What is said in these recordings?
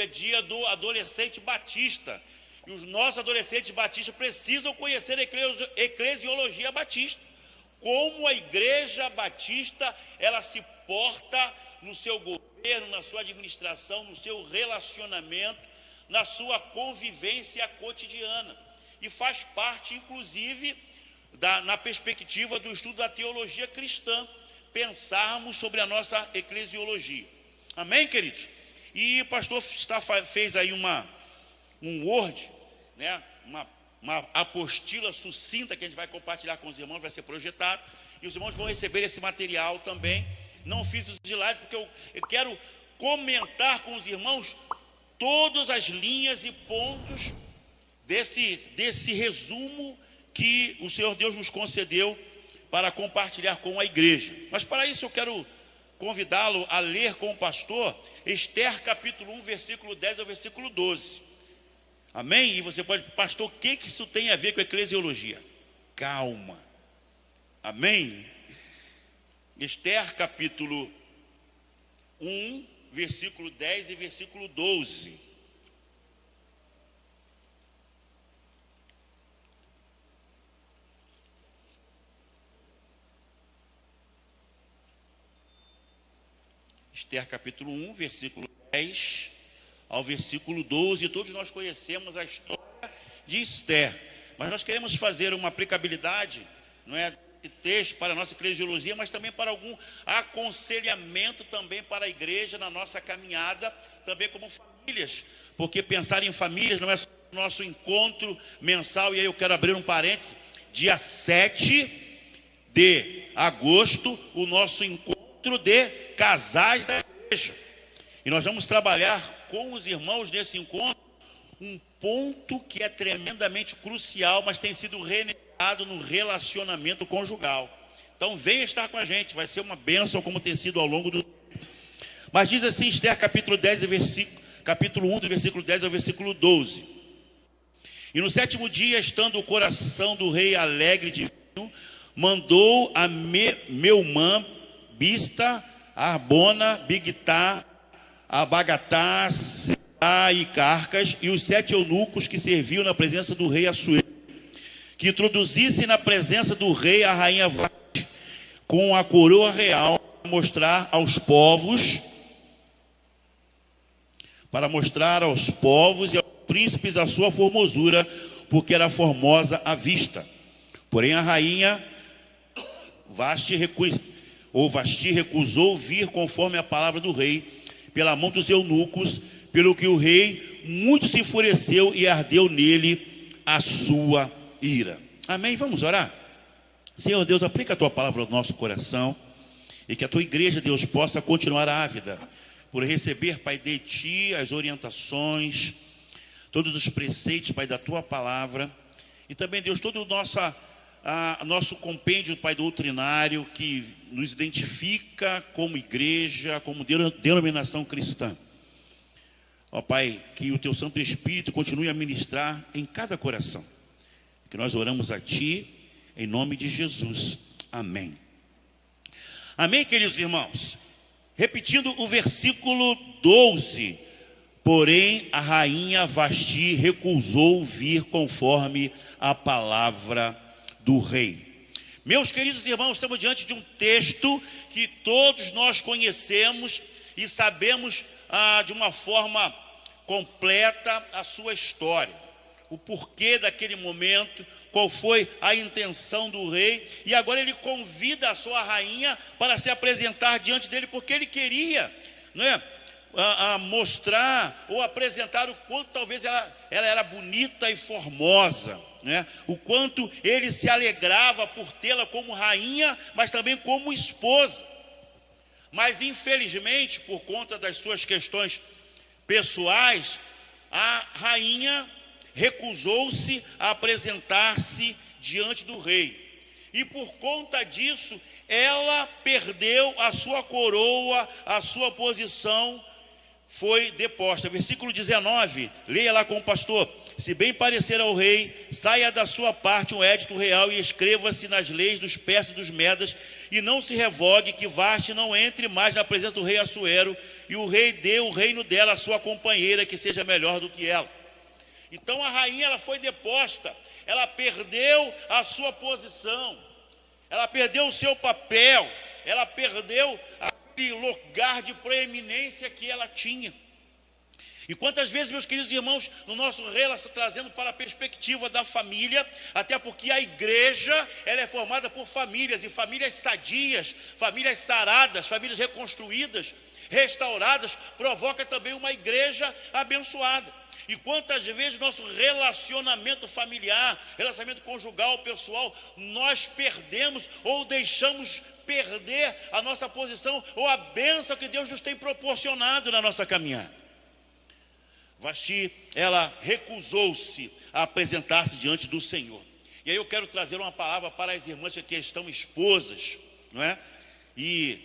é dia do adolescente batista. E os nossos adolescentes batistas precisam conhecer a eclesiologia batista. Como a igreja batista, ela se porta no seu governo, na sua administração, no seu relacionamento, na sua convivência cotidiana. E faz parte, inclusive, na perspectiva do estudo da teologia cristã, pensarmos sobre a nossa eclesiologia. Amém, queridos? E o pastor fez aí um Word, né? Uma apostila sucinta que a gente vai compartilhar com os irmãos, vai ser projetado, e os irmãos vão receber esse material também. Não fiz os slides porque eu quero comentar com os irmãos todas as linhas e pontos desse resumo que o Senhor Deus nos concedeu para compartilhar com a igreja. Mas para isso eu quero convidá-lo a ler com o pastor Esther capítulo 1, versículo 10 ao versículo 12. Amém? E você pode, pastor, o que isso tem a ver com a eclesiologia? Calma. Amém? Esther capítulo 1, versículo 10 e versículo 12. Esther capítulo 1, versículo 10 ao versículo 12. Todos nós conhecemos a história de Esther, mas nós queremos fazer uma aplicabilidade, não é, de texto para a nossa eclesiologia, mas também para algum aconselhamento também para a igreja na nossa caminhada, também como famílias, porque pensar em famílias não é só o nosso encontro mensal. E aí eu quero abrir um parênteses: dia 7 de agosto, o nosso encontro de casais da igreja, e nós vamos trabalhar com os irmãos nesse encontro um ponto que é tremendamente crucial, mas tem sido renegado no relacionamento conjugal. Então venha estar com a gente, vai ser uma bênção, como tem sido ao longo do tempo. Mas diz assim Esther capítulo 10, capítulo 1, do versículo 10 ao versículo 12: E no 7º dia, estando o coração do rei alegre de vinho, mandou a Meumã, Bista, Arbona, Bigtá, Abagatá, Sedá e Carcas, e os 7 eunucos que serviam na presença do rei Assuero, que introduzissem na presença do rei a rainha Vasti, com a coroa real, para mostrar aos povos e aos príncipes a sua formosura, porque era formosa à vista. Porém a rainha Vasti recusou vir conforme a palavra do rei, pela mão dos eunucos, pelo que o rei muito se enfureceu e ardeu nele a sua ira. Amém? Vamos orar? Senhor Deus, aplica a tua palavra ao nosso coração, e que a tua igreja, Deus, possa continuar ávida por receber, Pai, de ti as orientações, todos os preceitos, Pai, da tua palavra, e também, Deus, todo o nosso compêndio, Pai, doutrinário, que nos identifica como igreja, como denominação cristã. Ó Pai, que o teu Santo Espírito continue a ministrar em cada coração, que nós oramos a ti, em nome de Jesus. Amém. Amém, queridos irmãos? Repetindo o versículo 12: Porém a rainha Vasti recusou vir conforme a palavra do rei. Meus queridos irmãos, estamos diante de um texto que todos nós conhecemos e sabemos de uma forma completa a sua história, o porquê daquele momento, qual foi a intenção do rei, e agora ele convida a sua rainha para se apresentar diante dele, porque ele queria, não é, mostrar ou apresentar o quanto talvez ela era bonita e formosa, né? O quanto ele se alegrava por tê-la como rainha, mas também como esposa. Mas infelizmente, por conta das suas questões pessoais, a rainha recusou-se a apresentar-se diante do rei, e por conta disso ela perdeu a sua coroa, a sua posição foi deposta. Versículo 19, leia lá com o pastor. Se bem parecer ao rei, saia da sua parte um édito real e escreva-se nas leis dos persas e dos medas, e não se revogue que Vaste não entre mais na presença do rei Assuero, e o rei dê o reino dela à sua companheira, que seja melhor do que ela. Então a rainha, ela foi deposta, ela perdeu a sua posição, ela perdeu o seu papel, ela perdeu aquele lugar de proeminência que ela tinha. E quantas vezes, meus queridos irmãos, no nosso relato, trazendo para a perspectiva da família, até porque a igreja, ela é formada por famílias, e famílias sadias, famílias saradas, famílias reconstruídas, restauradas, provoca também uma igreja abençoada. E quantas vezes nosso relacionamento familiar, relacionamento conjugal, pessoal, nós perdemos ou deixamos perder a nossa posição ou a bênção que Deus nos tem proporcionado na nossa caminhada. Vasti, ela recusou-se a apresentar-se diante do Senhor. E aí eu quero trazer uma palavra para as irmãs que aqui estão esposas, não é? E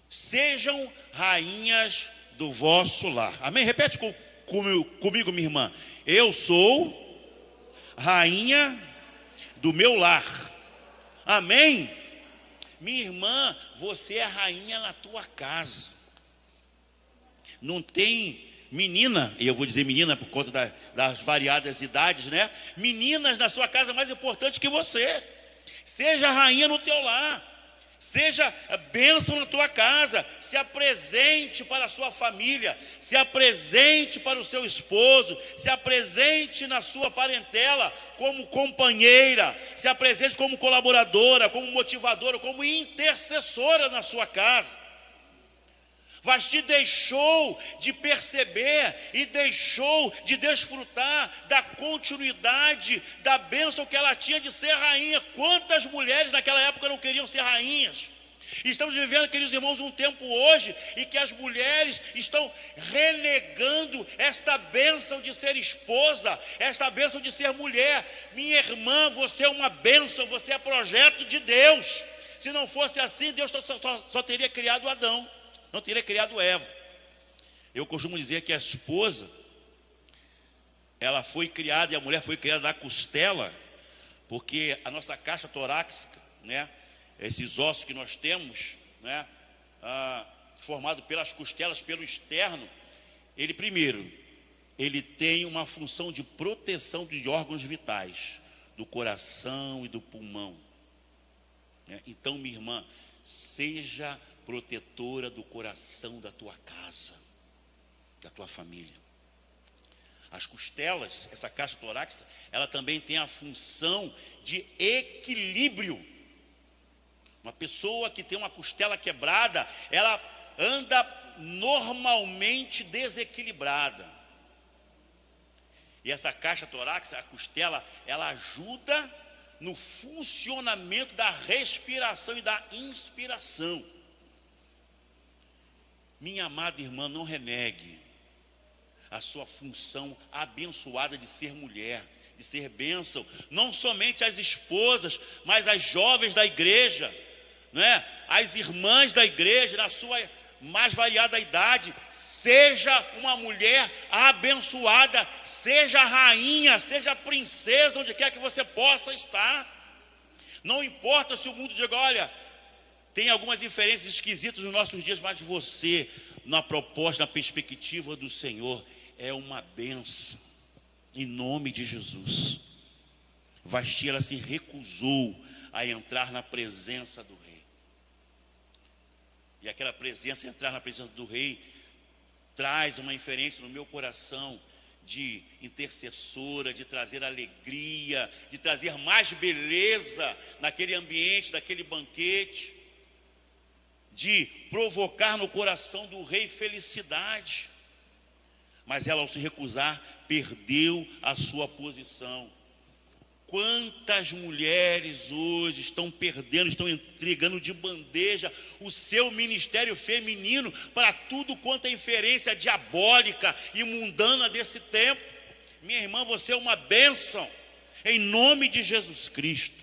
sejam rainhas do vosso lar. Amém? Repete comigo, minha irmã. Eu sou rainha do meu lar. Amém? Minha irmã, você é rainha na tua casa. Não tem menina, e eu vou dizer menina por conta das variadas idades, né? Meninas na sua casa mais importante que você. Seja rainha no teu lar. Seja bênção na tua casa. Se apresente para a sua família. Se apresente para o seu esposo. Se apresente na sua parentela como companheira. Se apresente como colaboradora, como motivadora, como intercessora na sua casa. Vasti deixou de perceber e deixou de desfrutar da continuidade, da bênção que ela tinha de ser rainha. Quantas mulheres naquela época não queriam ser rainhas? Estamos vivendo, queridos irmãos, um tempo hoje em que as mulheres estão renegando esta bênção de ser esposa, esta bênção de ser mulher. Minha irmã, você é uma bênção, você é projeto de Deus. Se não fosse assim, Deus só teria criado Adão. Não teria criado Eva. Eu costumo dizer que a esposa, ela foi criada, e a mulher foi criada da costela, porque a nossa caixa torácica, né, esses ossos que nós temos, né, formado pelas costelas, pelo externo, ele tem uma função de proteção de órgãos vitais, do coração e do pulmão. Então, minha irmã, seja protetora do coração da tua casa, da tua família. As costelas, essa caixa torácica, ela também tem a função de equilíbrio. Uma pessoa que tem uma costela quebrada, ela anda normalmente desequilibrada. E essa caixa torácica, a costela, ela ajuda no funcionamento da respiração e da inspiração. Minha amada irmã, não renegue a sua função abençoada de ser mulher, de ser bênção, não somente as esposas, mas as jovens da igreja, não é? As irmãs da igreja, na sua mais variada idade. Seja uma mulher abençoada, seja rainha, seja princesa, onde quer que você possa estar. Não importa se o mundo diga, olha, tem algumas inferências esquisitas nos nossos dias, mas você, na proposta, na perspectiva do Senhor, é uma bênção, em nome de Jesus. Vasti, ela se recusou a entrar na presença do rei. E aquela presença, entrar na presença do rei, traz uma inferência no meu coração de intercessora, de trazer alegria, de trazer mais beleza naquele ambiente, naquele banquete, de provocar no coração do rei felicidade. Mas ela, ao se recusar, perdeu a sua posição. Quantas mulheres hoje estão perdendo, estão entregando de bandeja o seu ministério feminino para tudo quanto é inferência diabólica e mundana desse tempo. Minha irmã, você é uma bênção, em nome de Jesus Cristo.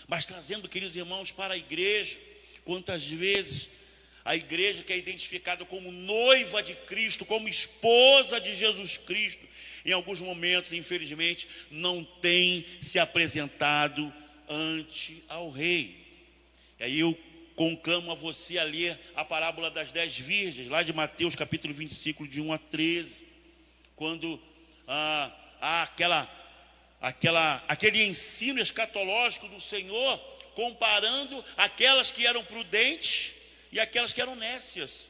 Mas trazendo, queridos irmãos, para a igreja, quantas vezes A igreja que é identificada como noiva de Cristo, como esposa de Jesus Cristo, em alguns momentos, infelizmente, não tem se apresentado ante ao rei. E aí eu conclamo a você a ler a parábola das 10 virgens, lá de Mateus capítulo 25, de 1 a 13, quando há aquele ensino escatológico do Senhor, comparando aquelas que eram prudentes e aquelas que eram nécias.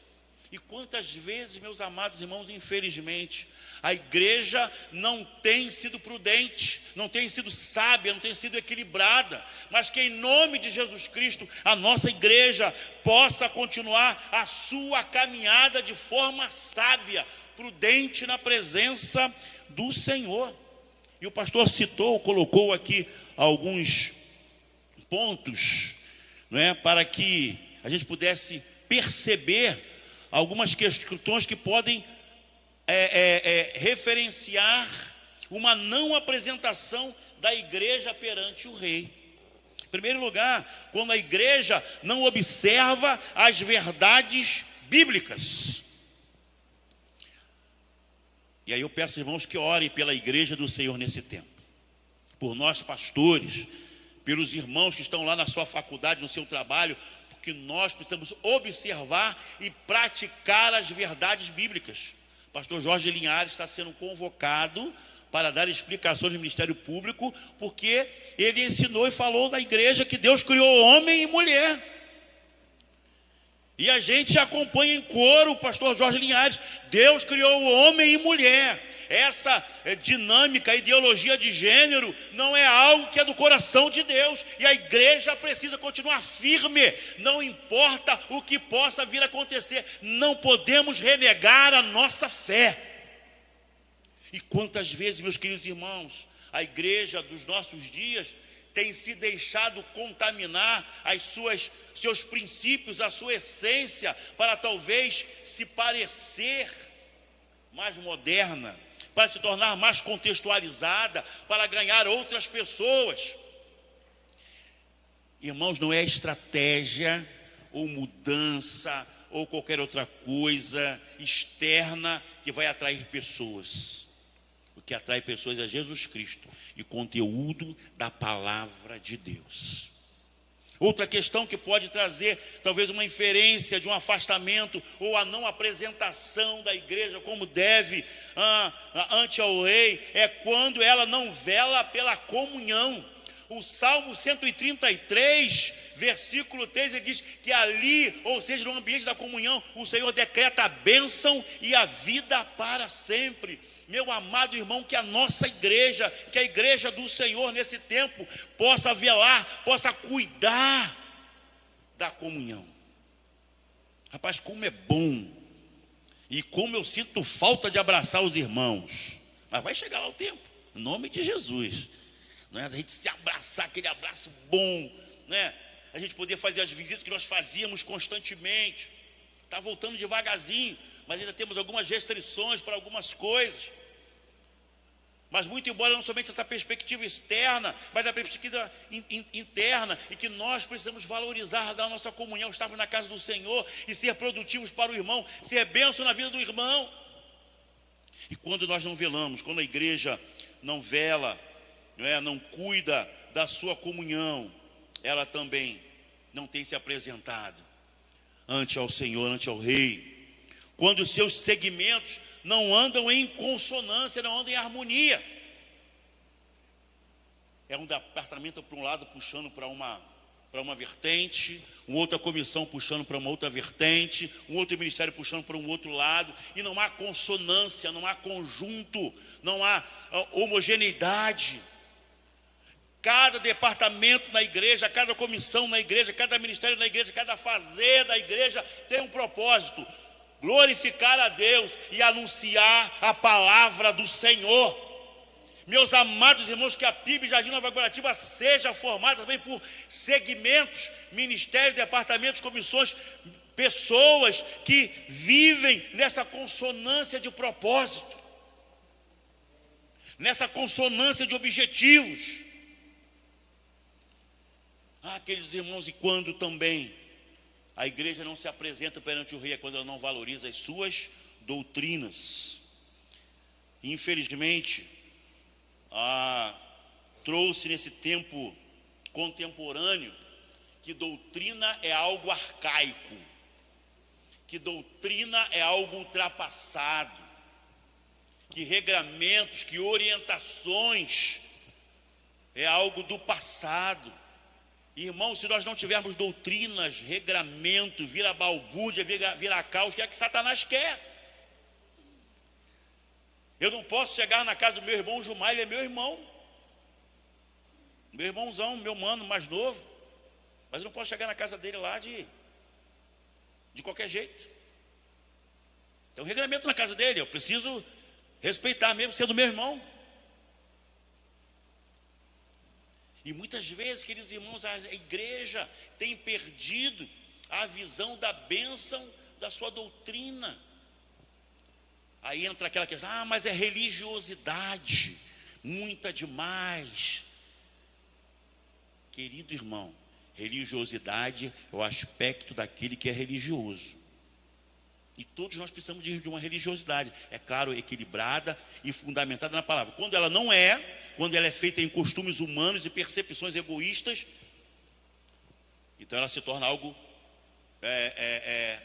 E quantas vezes, meus amados irmãos, infelizmente, a igreja não tem sido prudente, não tem sido sábia, não tem sido equilibrada, mas que em nome de Jesus Cristo, a nossa igreja possa continuar a sua caminhada de forma sábia, prudente na presença do Senhor. E o pastor colocou aqui alguns pontos, não é, para que a gente pudesse perceber algumas questões que podem referenciar uma não apresentação da igreja perante o rei. Em primeiro lugar, quando a igreja não observa as verdades bíblicas. E aí eu peço, irmãos, que orem pela igreja do Senhor nesse tempo, por nós pastores, pelos irmãos que estão lá na sua faculdade, no seu trabalho, porque nós precisamos observar e praticar as verdades bíblicas. Pastor Jorge Linhares está sendo convocado para dar explicações no Ministério Público, porque ele ensinou e falou da igreja que Deus criou homem e mulher. E a gente acompanha em coro o pastor Jorge Linhares. Deus criou o homem e mulher. Essa dinâmica, ideologia de gênero não é algo que é do coração de Deus. E a igreja precisa continuar firme, não importa o que possa vir a acontecer. Não podemos renegar a nossa fé. E quantas vezes, meus queridos irmãos, a igreja dos nossos dias tem se deixado contaminar seus princípios, a sua essência, para talvez se parecer mais moderna, para se tornar mais contextualizada, para ganhar outras pessoas. Irmãos, não é estratégia ou mudança ou qualquer outra coisa externa que vai atrair pessoas. O que atrai pessoas é Jesus Cristo e conteúdo da palavra de Deus. Outra questão que pode trazer talvez uma inferência de um afastamento ou a não apresentação da igreja como deve ante ao rei é quando ela não vela pela comunhão. O Salmo 133, versículo 3, ele diz que ali, ou seja, no ambiente da comunhão, o Senhor decreta a bênção e a vida para sempre. Meu amado irmão, que a nossa igreja, que a igreja do Senhor nesse tempo possa velar, possa cuidar da comunhão. Rapaz, como é bom e como eu sinto falta de abraçar os irmãos. Mas vai chegar lá o tempo, em nome de Jesus. Não é? A gente se abraçar, aquele abraço bom, né? A gente poder fazer as visitas que nós fazíamos constantemente. Está voltando devagarzinho, mas ainda temos algumas restrições para algumas coisas. Mas muito embora não somente essa perspectiva externa, mas a perspectiva interna, e que nós precisamos valorizar da nossa comunhão, estarmos na casa do Senhor e ser produtivos para o irmão, ser bênção na vida do irmão. E quando nós não velamos, quando a igreja não vela, não cuida da sua comunhão, ela também não tem se apresentado ante ao Senhor, ante ao Rei. Quando os seus segmentos não andam em consonância, não andam em harmonia. É um departamento para um lado puxando para uma vertente, uma outra comissão puxando para uma outra vertente, um outro ministério puxando para um outro lado, e não há consonância, não há conjunto, não há homogeneidade. Cada departamento na igreja, cada comissão na igreja, cada ministério na igreja, cada fazer da igreja tem um propósito: glorificar a Deus e anunciar a palavra do Senhor. Meus amados irmãos, que a PIB Jardim Nova Guaratiba seja formada também por segmentos, ministérios, departamentos, comissões, pessoas que vivem nessa consonância de propósito, nessa consonância de objetivos. Aqueles irmãos, e quando também A igreja não se apresenta perante o rei quando ela não valoriza as suas doutrinas. Infelizmente, trouxe nesse tempo contemporâneo que doutrina é algo arcaico, que doutrina é algo ultrapassado, que regramentos, que orientações é algo do passado. Irmãos, se nós não tivermos doutrinas, regramento, vira balbúrdia, vira caos, que é que Satanás quer. Eu não posso chegar na casa do meu irmão Gilmar, ele é meu irmão, meu irmãozão, meu mano mais novo, mas eu não posso chegar na casa dele lá de qualquer jeito. Tem um regramento na casa dele, eu preciso respeitar mesmo sendo meu irmão. E muitas vezes, queridos irmãos, a igreja tem perdido a visão da bênção da sua doutrina. Aí entra aquela questão, mas é religiosidade, muita demais. Querido irmão, religiosidade é o aspecto daquele que é religioso. E todos nós precisamos de uma religiosidade, é claro, equilibrada e fundamentada na palavra. Quando ela não é, quando ela é feita em costumes humanos e percepções egoístas, então ela se torna algo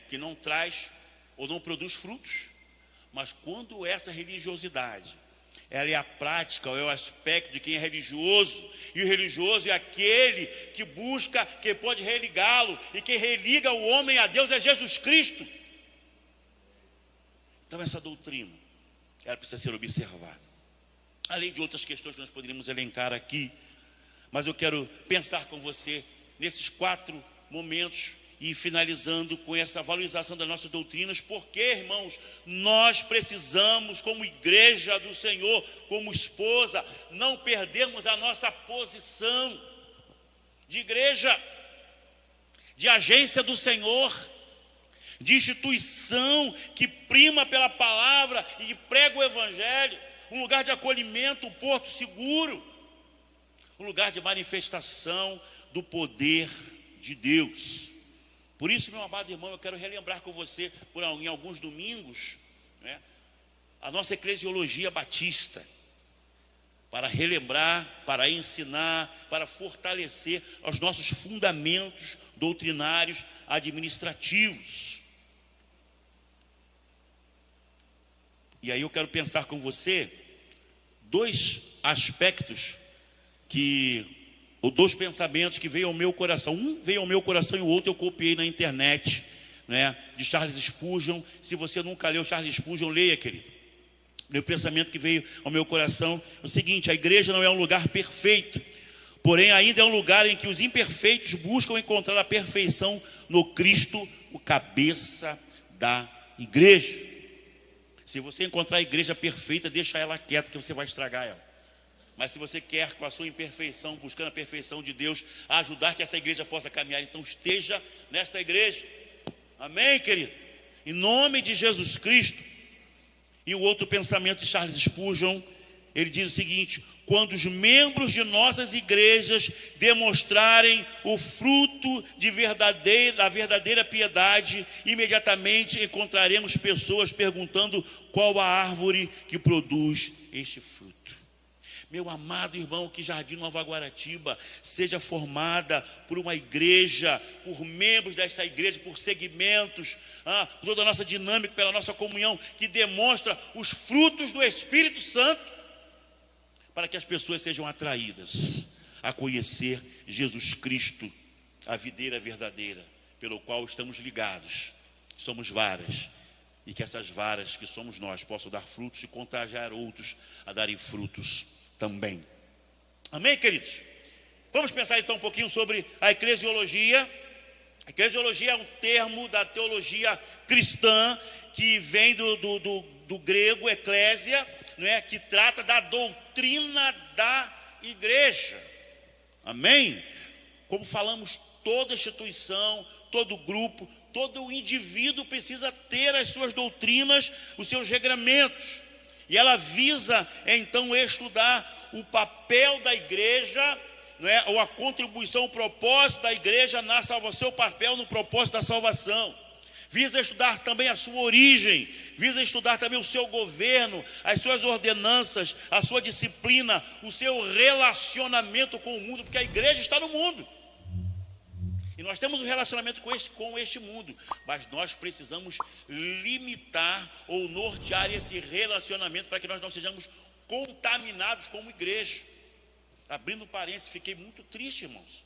que não traz ou não produz frutos. Mas quando essa religiosidade, ela é a prática, ou é o aspecto de quem é religioso, e o religioso é aquele que busca, que pode religá-lo, e quem religa o homem a Deus é Jesus Cristo. Então essa doutrina, ela precisa ser observada. Além de outras questões que nós poderíamos elencar aqui, mas eu quero pensar com você nesses 4 momentos e finalizando com essa valorização das nossas doutrinas, porque, irmãos, nós precisamos, como igreja do Senhor, como esposa, não perdermos a nossa posição de igreja, de agência do Senhor, de instituição que prima pela palavra e que prega o evangelho, um lugar de acolhimento, um porto seguro, um lugar de manifestação do poder de Deus. Por isso, meu amado irmão, eu quero relembrar com você, em alguns domingos, a nossa eclesiologia batista, para relembrar, para ensinar, para fortalecer os nossos fundamentos doutrinários administrativos. E aí eu quero pensar com você 2 aspectos ou 2 pensamentos que veio ao meu coração. Um veio ao meu coração e o outro eu copiei na internet, de Charles Spurgeon. Se você nunca leu Charles Spurgeon, leia, querido. Meu pensamento que veio ao meu coração é o seguinte: a igreja não é um lugar perfeito, porém ainda é um lugar em que os imperfeitos buscam encontrar a perfeição no Cristo, o cabeça da igreja. Se você encontrar a igreja perfeita, deixa ela quieta, que você vai estragar ela. Mas se você quer, com a sua imperfeição, buscando a perfeição de Deus, ajudar que essa igreja possa caminhar, então esteja nesta igreja. Amém, querido? Em nome de Jesus Cristo. E o outro pensamento de Charles Spurgeon, ele diz o seguinte: quando os membros de nossas igrejas demonstrarem o fruto da verdadeira piedade, imediatamente encontraremos pessoas perguntando qual a árvore que produz este fruto. Meu amado irmão, que Jardim Nova Guaratiba seja formada por uma igreja, por membros desta igreja, por segmentos, por toda a nossa dinâmica, pela nossa comunhão, que demonstra os frutos do Espírito Santo, para que as pessoas sejam atraídas a conhecer Jesus Cristo, a videira verdadeira, pelo qual estamos ligados. Somos varas, e que essas varas que somos nós possam dar frutos e contagiar outros a darem frutos também. Amém, queridos? Vamos pensar então um pouquinho sobre a eclesiologia. A eclesiologia é um termo da teologia cristã que vem do grego eclésia, que trata da doutrina da igreja. Amém? Como falamos, toda instituição, todo grupo, todo indivíduo precisa ter as suas doutrinas, os seus regramentos. E ela visa, então, estudar o papel da igreja não é, ou a contribuição, o propósito da igreja na salvação, seu papel no propósito da salvação. Visa estudar também a sua origem, visa estudar também o seu governo, as suas ordenanças, a sua disciplina, o seu relacionamento com o mundo, porque a igreja está no mundo. E nós temos um relacionamento com este mundo, mas nós precisamos limitar ou nortear esse relacionamento para que nós não sejamos contaminados como igreja. Abrindo parênteses, fiquei muito triste, irmãos,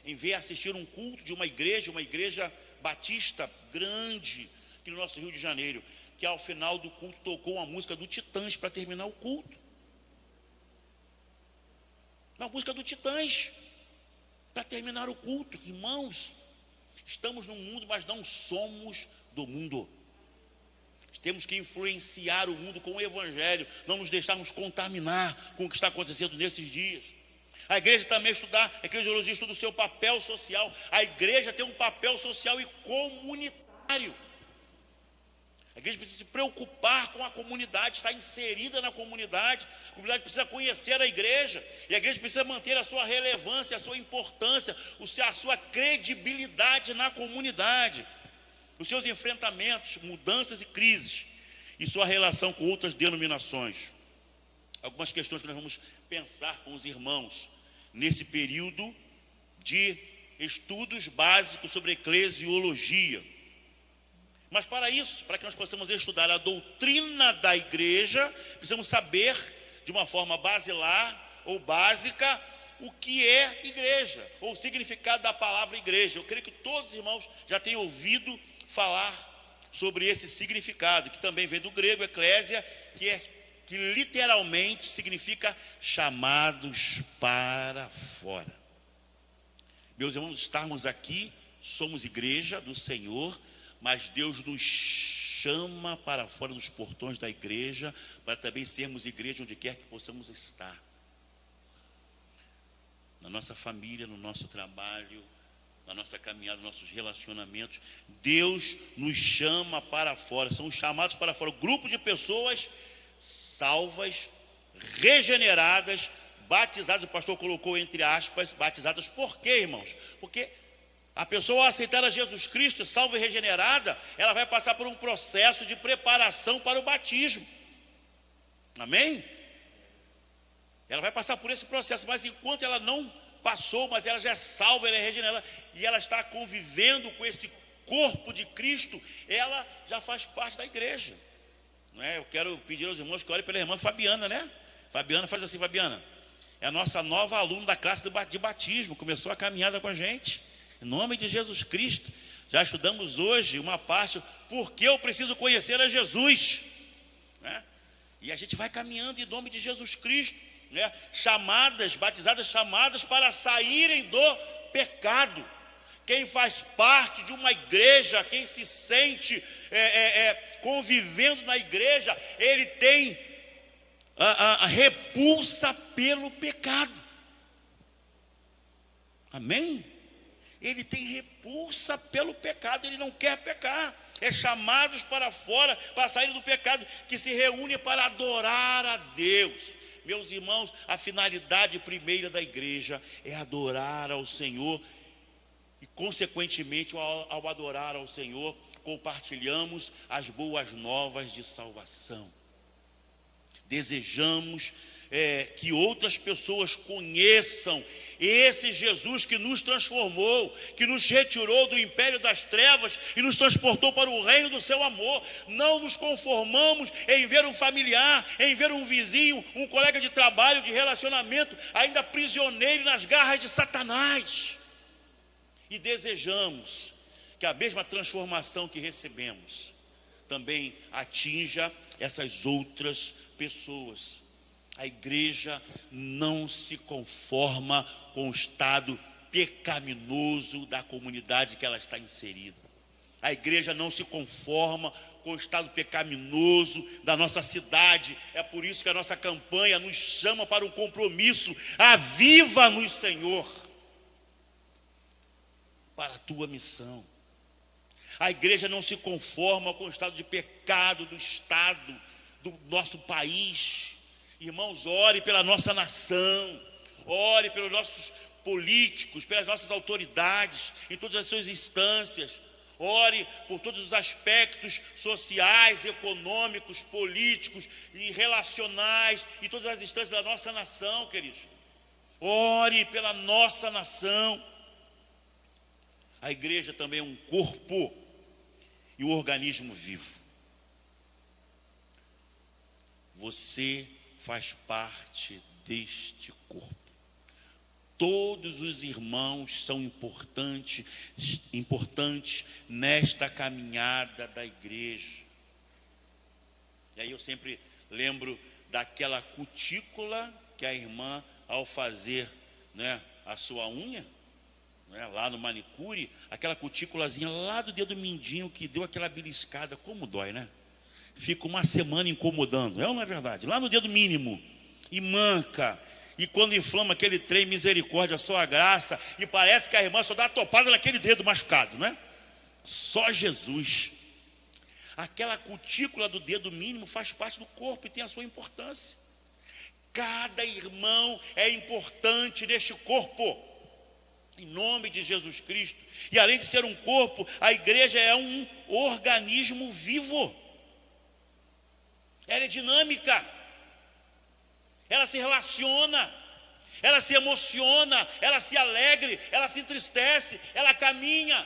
em ver assistir um culto de uma igreja batista grande aqui no nosso Rio de Janeiro, que ao final do culto tocou uma música do Titãs para terminar o culto. Uma música do Titãs para terminar o culto. Irmãos, estamos no mundo, mas não somos do mundo. Temos que influenciar o mundo com o evangelho, não nos deixarmos contaminar com o que está acontecendo nesses dias. A igreja também a eclesiologia estuda o seu papel social. A igreja tem um papel social e comunitário. A igreja precisa se preocupar com a comunidade, estar inserida na comunidade. A comunidade precisa conhecer a igreja. E a igreja precisa manter a sua relevância, a sua importância, a sua credibilidade na comunidade. Os seus enfrentamentos, mudanças e crises. E sua relação com outras denominações. Algumas questões que nós vamos pensar com os irmãos nesse período de estudos básicos sobre eclesiologia. Mas para isso, para que nós possamos estudar a doutrina da igreja, precisamos saber de uma forma basilar ou básica o que é igreja, ou o significado da palavra igreja. Eu creio que todos os irmãos já têm ouvido falar sobre esse significado, que também vem do grego eclésia, que literalmente significa chamados para fora. Meus irmãos, estarmos aqui, somos igreja do Senhor, mas Deus nos chama para fora dos portões da igreja, para também sermos igreja onde quer que possamos estar. Na nossa família, no nosso trabalho, na nossa caminhada, nos nossos relacionamentos, Deus nos chama para fora, são chamados para fora, grupo de pessoas salvas, regeneradas, batizadas. O pastor colocou entre aspas, batizadas. Por quê, irmãos? Porque a pessoa, ao aceitar a Jesus Cristo, salva e regenerada, ela vai passar por um processo de preparação para o batismo. Amém? Ela vai passar por esse processo, mas enquanto ela não passou, mas ela já é salva, ela é regenerada, e ela está convivendo com esse corpo de Cristo, ela já faz parte da igreja. Não é? Eu quero pedir aos irmãos que olhem pela irmã Fabiana, né? Fabiana, faz assim, Fabiana. É a nossa nova aluna da classe de batismo, começou a caminhada com a gente. Em nome de Jesus Cristo. Já estudamos hoje uma parte, porque eu preciso conhecer a Jesus. Né? E a gente vai caminhando em nome de Jesus Cristo. Né? Batizadas, chamadas para saírem do pecado. Quem faz parte de uma igreja, quem se sente convivendo na igreja, ele tem a repulsa pelo pecado. Amém? Ele tem repulsa pelo pecado, ele não quer pecar. É chamados para fora, para sair do pecado, que se reúne para adorar a Deus. Meus irmãos, a finalidade primeira da igreja é adorar ao Senhor. E consequentemente, ao adorar ao Senhor, compartilhamos as boas novas de salvação. Desejamos que outras pessoas conheçam esse Jesus que nos transformou, que nos retirou do império das trevas e nos transportou para o reino do seu amor. Não nos conformamos em ver um familiar, em ver um vizinho, um colega de trabalho, de relacionamento, ainda prisioneiro nas garras de Satanás. E desejamos que a mesma transformação que recebemos também atinja essas outras pessoas. A igreja não se conforma com o estado pecaminoso da comunidade que ela está inserida. A igreja não se conforma com o estado pecaminoso da nossa cidade. É por isso que a nossa campanha nos chama para um compromisso. Aviva-nos, Senhor, para a tua missão. A igreja não se conforma com o estado de pecado do estado do nosso país. Irmãos, ore pela nossa nação, ore pelos nossos políticos, pelas nossas autoridades, em todas as suas instâncias. Ore por todos os aspectos sociais, econômicos, políticos e relacionais, em todas as instâncias da nossa nação, queridos. Ore pela nossa nação. A igreja também é um corpo e um organismo vivo. Você faz parte deste corpo. Todos os irmãos são importantes nesta caminhada da igreja. E aí eu sempre lembro daquela cutícula que a irmã, ao fazer, né, a sua unha, né, lá no manicure, aquela cutículazinha lá do dedo mindinho que deu aquela beliscada, como dói, né? Fica uma semana incomodando, é ou não é verdade? Lá no dedo mínimo, e manca. E quando inflama aquele trem, misericórdia, só a graça, e parece que a irmã só dá topada naquele dedo machucado, não é? Só Jesus. Aquela cutícula do dedo mínimo faz parte do corpo e tem a sua importância. Cada irmão é importante neste corpo, em nome de Jesus Cristo. E além de ser um corpo, a igreja é um organismo vivo. Ela é dinâmica. Ela se relaciona, ela se emociona, ela se alegra, ela se entristece, ela caminha,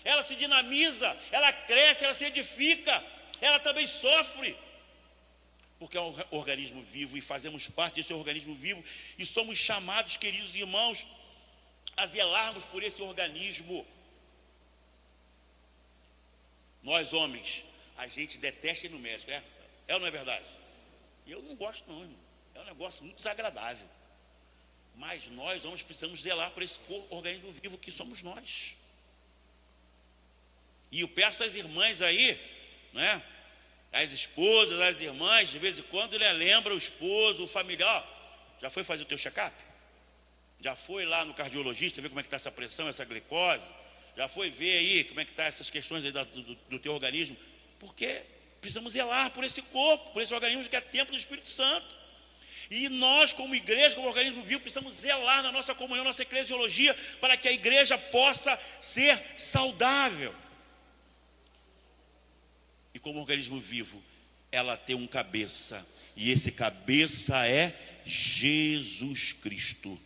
ela se dinamiza, ela cresce, ela se edifica, ela também sofre, porque é um organismo vivo e fazemos parte desse organismo vivo e somos chamados, queridos irmãos, a zelarmos por esse organismo. Nós homens, a gente detesta ir no médico, é ou não é verdade? Eu não gosto não, irmão. É um negócio muito desagradável. Mas nós, homens, precisamos zelar por esse organismo vivo que somos nós. E eu peço às irmãs aí, né? As esposas, as irmãs, de vez em quando ele lembra o esposo, o familiar. Já foi fazer o teu check-up? Já foi lá no cardiologista ver como é que está essa pressão, essa glicose? Já foi ver aí como é que está essas questões aí do teu organismo? Porque precisamos zelar por esse corpo, por esse organismo que é templo do Espírito Santo. E nós, como igreja, como organismo vivo, precisamos zelar na nossa comunhão, nossa eclesiologia, para que a igreja possa ser saudável. E como organismo vivo, ela tem um cabeça, e esse cabeça é Jesus Cristo.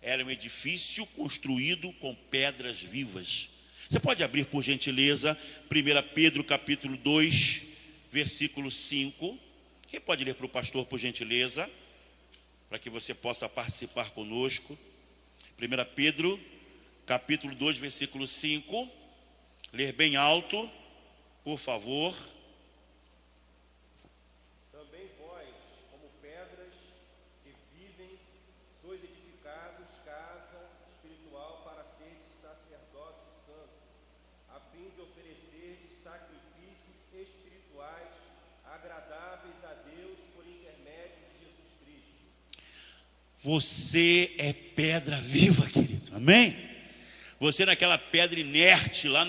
Ela é um edifício construído com pedras vivas. Você pode abrir, por gentileza, 1 Pedro capítulo 2, versículo 5. Quem pode ler para o pastor, por gentileza, para que você possa participar conosco? 1 Pedro, capítulo 2, versículo 5. Ler bem alto, por favor. Também vós, como pedras que vivem, sois edificados casa espiritual para seres sacerdócio santo, a fim de oferecerdes sacrifícios espirituais agradáveis a Deus por intermédio de Jesus Cristo. Você é pedra viva, querido, amém? Você não é aquela pedra inerte lá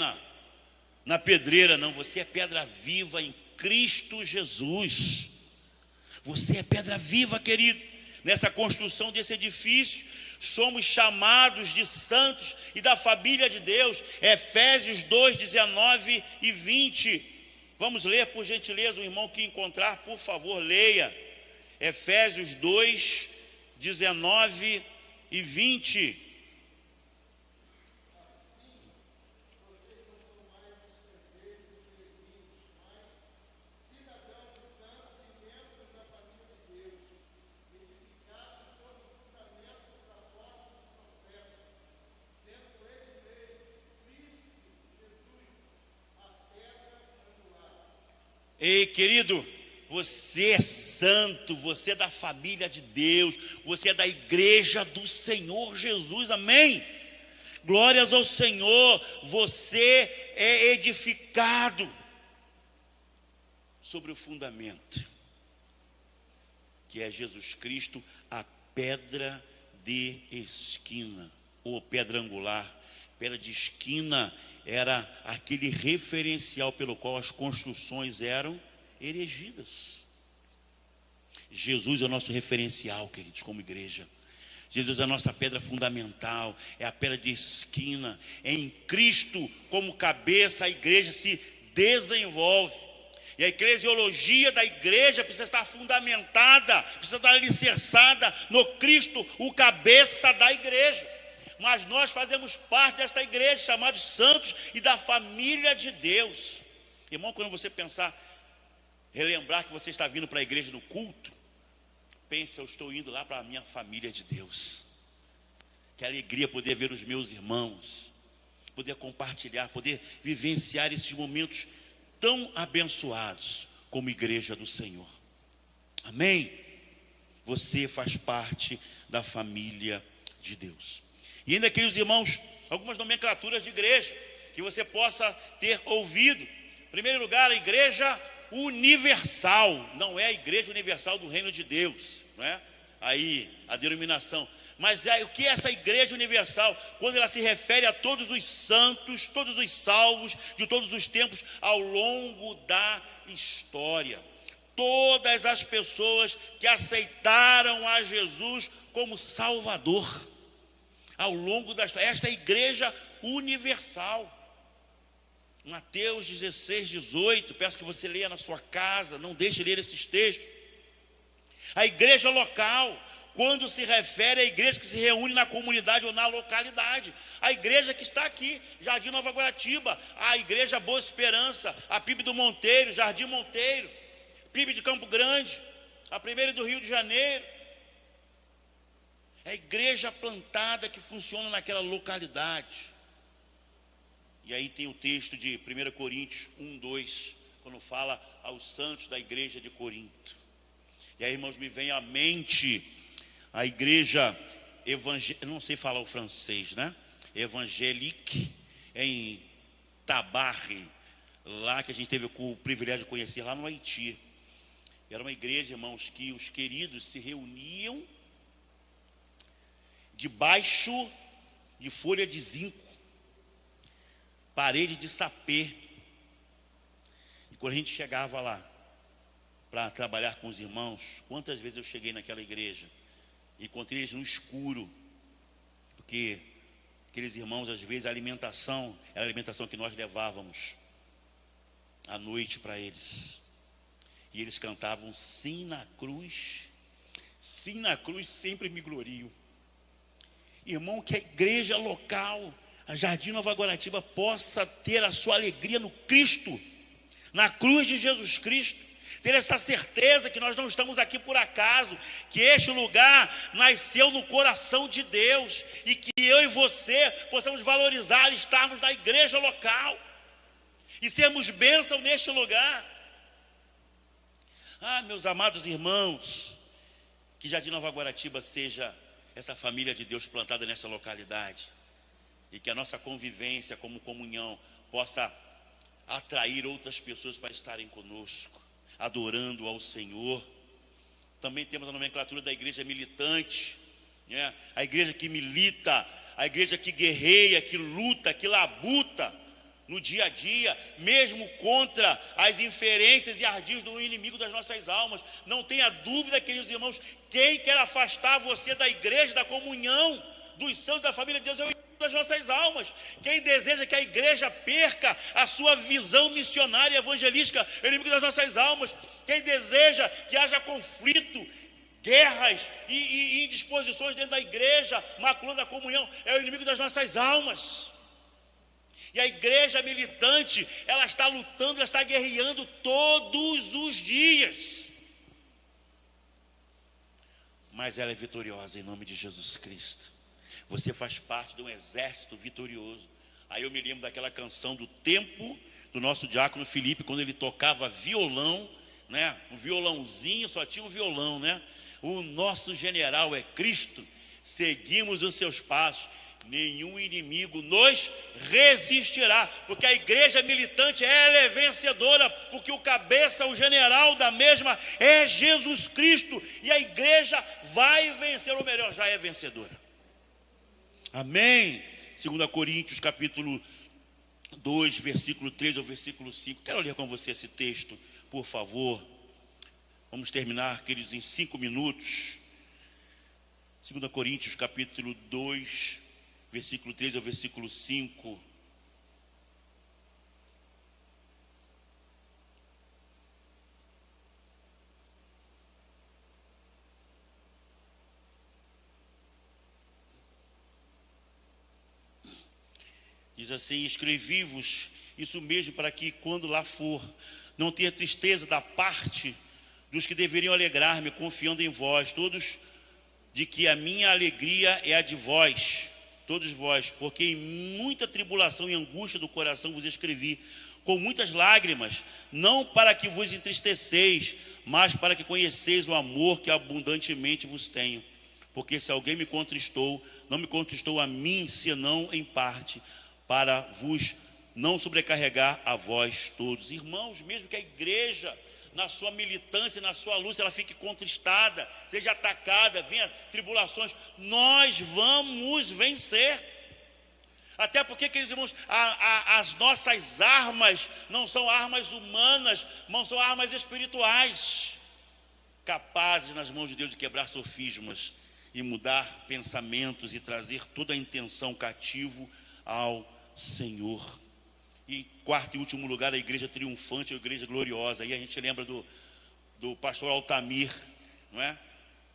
na pedreira, não. Você é pedra viva em Cristo Jesus. Você é pedra viva, querido. Nessa construção desse edifício, somos chamados de santos e da família de Deus. Efésios 2, 19 e 20. Vamos ler, por gentileza, o irmão que encontrar, por favor, leia. Efésios 2, 19 e 20. Ei, querido, você é santo, você é da família de Deus, você é da igreja do Senhor Jesus, amém? Glórias ao Senhor, você é edificado sobre o fundamento, que é Jesus Cristo, a pedra de esquina, ou pedra angular. Pedra de esquina era aquele referencial pelo qual as construções eram erigidas. Jesus é o nosso referencial, queridos, como igreja. Jesus é a nossa pedra fundamental, é a pedra de esquina. Em Cristo, como cabeça, a igreja se desenvolve. E a eclesiologia da igreja precisa estar fundamentada, precisa estar alicerçada no Cristo, o cabeça da igreja. Mas nós fazemos parte desta igreja, chamados santos e da família de Deus. Irmão, quando você pensar, relembrar que você está vindo para a igreja no culto, pense, eu estou indo lá para a minha família de Deus. Que alegria poder ver os meus irmãos, poder compartilhar, poder vivenciar esses momentos tão abençoados como igreja do Senhor. Amém? Você faz parte da família de Deus. E ainda, queridos irmãos, algumas nomenclaturas de igreja que você possa ter ouvido. Em primeiro lugar, a igreja universal. Não é a igreja universal do reino de Deus, não é? Aí a denominação. Mas o que é essa igreja universal? Quando ela se refere a todos os santos, todos os salvos de todos os tempos ao longo da história. Todas as pessoas que aceitaram a Jesus como Salvador ao longo da história. Esta é a igreja universal. Mateus 16, 18, peço que você leia na sua casa, não deixe de ler esses textos. A igreja local, quando se refere à igreja que se reúne na comunidade ou na localidade. A igreja que está aqui, Jardim Nova Guaratiba, a igreja Boa Esperança, a PIB do Monteiro, Jardim Monteiro, PIB de Campo Grande, a primeira do Rio de Janeiro. É a igreja plantada que funciona naquela localidade. E aí tem o texto de 1 Coríntios 1, 2, quando fala aos santos da igreja de Corinto. E aí, irmãos, me vem à mente a igreja evangélica, não sei falar o francês, né? Evangélique, em Tabarre, lá que a gente teve o privilégio de conhecer, lá no Haiti. Era uma igreja, irmãos, que os queridos se reuniam debaixo de folha de zinco, parede de sapê. E quando a gente chegava lá para trabalhar com os irmãos, quantas vezes eu cheguei naquela igreja e encontrei eles no escuro, porque aqueles irmãos, às vezes, a alimentação era a alimentação que nós levávamos à noite para eles. E eles cantavam sim na cruz sempre me glorio. Irmão, que a igreja local, a Jardim Nova Guaratiba, possa ter a sua alegria no Cristo, na cruz de Jesus Cristo, ter essa certeza que nós não estamos aqui por acaso, que este lugar nasceu no coração de Deus, e que eu e você possamos valorizar, estarmos na igreja local, e sermos bênção neste lugar. Ah, meus amados irmãos, que Jardim Nova Guaratiba seja essa família de Deus plantada nessa localidade, e que a nossa convivência como comunhão possa atrair outras pessoas para estarem conosco, adorando ao Senhor. Também temos a nomenclatura da igreja militante, né? A igreja que milita, a igreja que guerreia, que luta, que labuta no dia a dia, mesmo contra as inferências e ardis do inimigo das nossas almas. Não tenha dúvida, queridos irmãos, quem quer afastar você da igreja, da comunhão dos santos, da família de Deus, é o inimigo das nossas almas. Quem deseja que a igreja perca a sua visão missionária e evangelística, é o inimigo das nossas almas. Quem deseja que haja conflito, guerras e indisposições dentro da igreja, maculando a comunhão, é o inimigo das nossas almas. E a igreja militante, ela está lutando, ela está guerreando todos os dias. Mas ela é vitoriosa em nome de Jesus Cristo. Você faz parte de um exército vitorioso. Aí eu me lembro daquela canção do tempo do nosso diácono Felipe, quando ele tocava violão, né? Um violãozinho, só tinha um violão, né? O nosso general é Cristo, seguimos os seus passos, nenhum inimigo nos resistirá, porque a igreja militante, ela é vencedora, porque o cabeça, o general da mesma é Jesus Cristo, e a igreja vai vencer, ou melhor, já é vencedora. Amém? 2 Coríntios capítulo 2, versículo 3 ao versículo 5. Quero ler com você esse texto, por favor. Vamos terminar, queridos, em 5 minutos. 2 Coríntios capítulo 2, versículo 3 ao versículo 5. Diz assim: escrevi-vos isso mesmo para que, quando lá for, não tenha tristeza da parte dos que deveriam alegrar-me, confiando em vós, todos, de que a minha alegria é a de vós, todos vós, porque em muita tribulação e angústia do coração vos escrevi, com muitas lágrimas, não para que vos entristeceis, mas para que conheceis o amor que abundantemente vos tenho. Porque se alguém me contristou, não me contristou a mim, senão em parte, para vos não sobrecarregar a vós todos. Irmãos, mesmo que a igreja, na sua militância, na sua luz, ela fique contristada, seja atacada, venha tribulações, nós vamos vencer. Até porque, queridos irmãos, as nossas armas não são armas humanas, não são armas espirituais, capazes nas mãos de Deus de quebrar sofismas e mudar pensamentos e trazer toda a intenção cativo ao Senhor. E quarto e último lugar, a igreja triunfante, a igreja gloriosa. Aí a gente lembra do pastor Altamir, não é?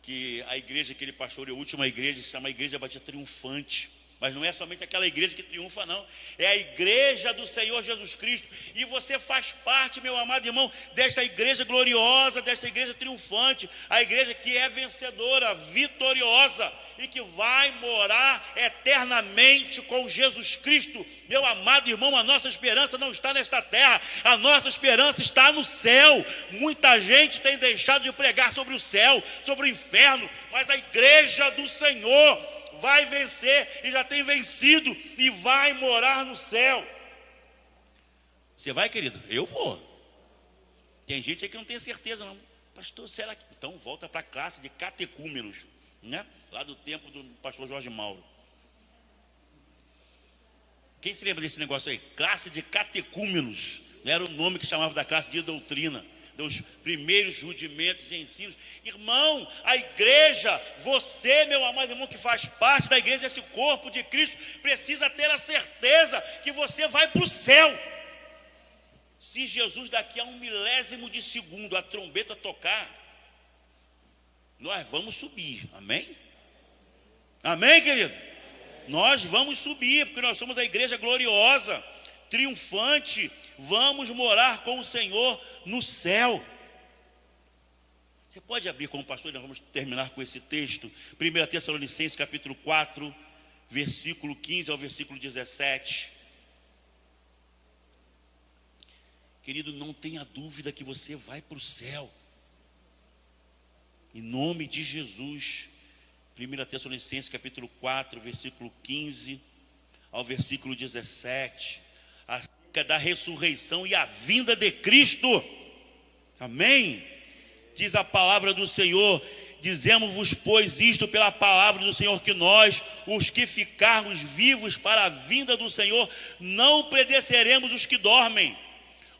Que a igreja que ele pastoreou, a última igreja, se chama Igreja Batista Triunfante. Mas não é somente aquela igreja que triunfa, não. É a igreja do Senhor Jesus Cristo. E você faz parte, meu amado irmão, desta igreja gloriosa, desta igreja triunfante. A igreja que é vencedora, vitoriosa e que vai morar eternamente com Jesus Cristo. Meu amado irmão, a nossa esperança não está nesta terra. A nossa esperança está no céu. Muita gente tem deixado de pregar sobre o céu, sobre o inferno. Mas a igreja do Senhor vai vencer e já tem vencido e vai morar no céu. Você vai, querido? Eu vou. Tem gente aí que não tem certeza, não. Pastor, será que... Então volta para a classe de catecúmenos, né? Lá do tempo do pastor Jorge Mauro. Quem se lembra desse negócio aí? Classe de catecúmenos. Era o nome que chamava da classe de doutrina, dos primeiros rudimentos e ensinos. Irmão, a igreja, você, meu amado irmão, que faz parte da igreja, desse corpo de Cristo, precisa ter a certeza que você vai para o céu. Se Jesus daqui a 1 milésimo de segundo a trombeta tocar, nós vamos subir, amém? Amém, querido? Nós vamos subir, porque nós somos a igreja gloriosa, triunfante, vamos morar com o Senhor no céu. Você pode abrir com o pastor, nós vamos terminar com esse texto, 1 Tessalonicenses capítulo 4, versículo 15 ao versículo 17. Querido, não tenha dúvida que você vai para o céu, em nome de Jesus. 1 Tessalonicenses capítulo 4, versículo 15 ao versículo 17, acerca da ressurreição e a vinda de Cristo. Amém? Diz a palavra do Senhor: dizemos-vos, pois, isto pela palavra do Senhor, que nós, os que ficarmos vivos para a vinda do Senhor, não precederemos os que dormem.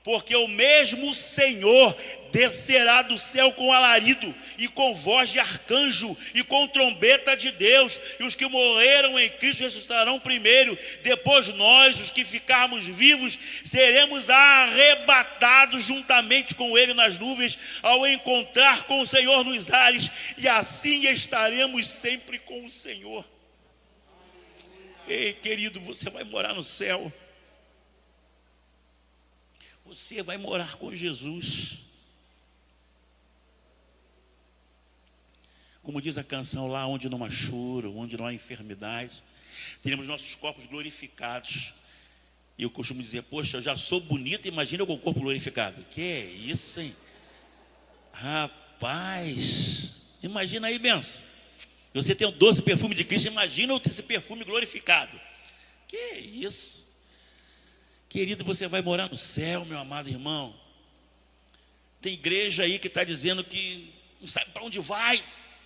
Porque o mesmo Senhor descerá do céu com alarido, e com voz de arcanjo, e com trombeta de Deus, e os que morreram em Cristo ressuscitarão primeiro. Depois nós, os que ficarmos vivos, seremos arrebatados juntamente com Ele nas nuvens, ao encontrar com o Senhor nos ares, e assim estaremos sempre com o Senhor. Ei, querido, você vai morar no céu. Você vai morar com Jesus. Como diz a canção, lá onde não há choro, onde não há enfermidade, teremos nossos corpos glorificados. E eu costumo dizer, poxa, eu já sou bonito, imagina eu com o corpo glorificado. Que é isso, hein? Rapaz, imagina aí, benção. Você tem o doce perfume de Cristo, imagina eu ter esse perfume glorificado. Que é isso? Querido, você vai morar no céu, meu amado irmão. Tem igreja aí que está dizendo que não sabe para onde vai.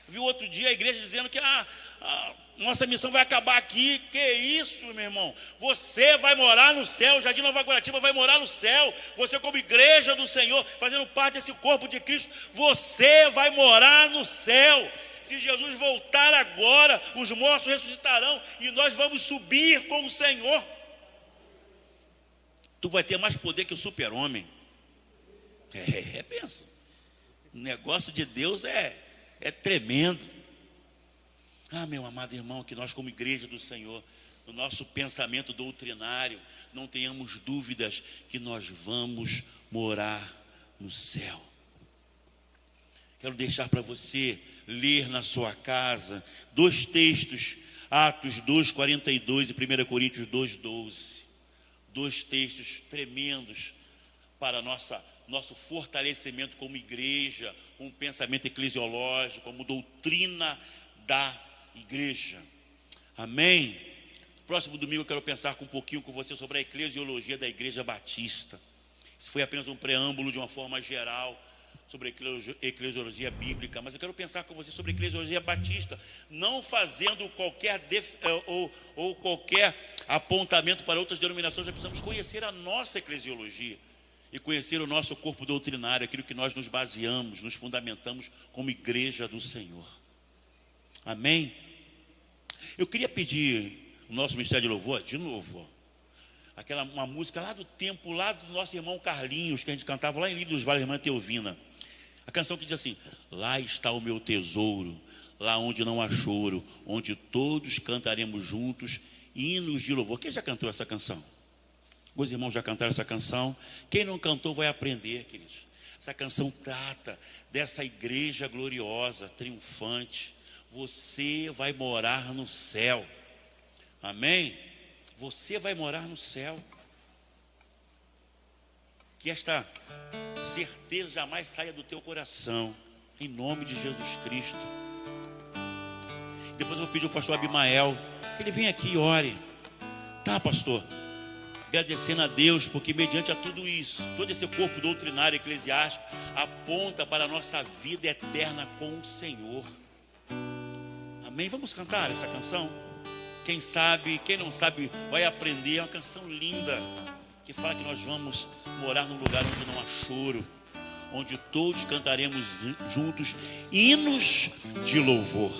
Viu outro dia a igreja dizendo que a nossa missão vai acabar aqui. Que isso, meu irmão? Você vai morar no céu. Jardim Nova Guaratiba vai morar no céu. Você, como igreja do Senhor, fazendo parte desse corpo de Cristo, você vai morar no céu. Se Jesus voltar agora, os mortos ressuscitarão e nós vamos subir com o Senhor. Tu vai ter mais poder que o super-homem. Pensa. O negócio de Deus é tremendo. Meu amado irmão, que nós como igreja do Senhor, no nosso pensamento doutrinário, não tenhamos dúvidas que nós vamos morar no céu. Quero deixar para você ler na sua casa 2 textos, Atos 2:42 e 1 Coríntios 2:12. 2 textos tremendos para nosso fortalecimento como igreja, como pensamento eclesiológico, como doutrina da igreja. Amém? Próximo domingo eu quero pensar um pouquinho com você sobre a eclesiologia da Igreja Batista. Isso foi apenas um preâmbulo de uma forma geral sobre a eclesiologia bíblica, mas eu quero pensar com você sobre a eclesiologia batista, não fazendo qualquer qualquer apontamento para outras denominações. Nós precisamos conhecer a nossa eclesiologia e conhecer o nosso corpo doutrinário, aquilo que nós nos baseamos, nos fundamentamos como igreja do Senhor. Amém? Eu queria pedir o nosso ministério de louvor, de novo, uma música lá do tempo, lá do nosso irmão Carlinhos, que a gente cantava lá em Lírio dos Vales, irmã Teovina. A canção que diz assim: lá está o meu tesouro, lá onde não há choro, onde todos cantaremos juntos hinos de louvor. Quem já cantou essa canção? Os irmãos já cantaram essa canção. Quem não cantou vai aprender, queridos. Essa canção trata dessa igreja gloriosa, triunfante. Você vai morar no céu. Amém? Você vai morar no céu. Que esta certeza jamais saia do teu coração, em nome de Jesus Cristo. Depois eu vou pedir ao pastor Abimael que ele venha aqui e ore. Tá, pastor? Agradecendo a Deus, porque mediante a tudo isso, todo esse corpo doutrinário eclesiástico aponta para a nossa vida eterna com o Senhor. Amém? Vamos cantar essa canção? Quem sabe, quem não sabe, vai aprender. É uma canção linda, que fala que nós vamos morar num lugar onde não há choro, onde todos cantaremos juntos hinos de louvor.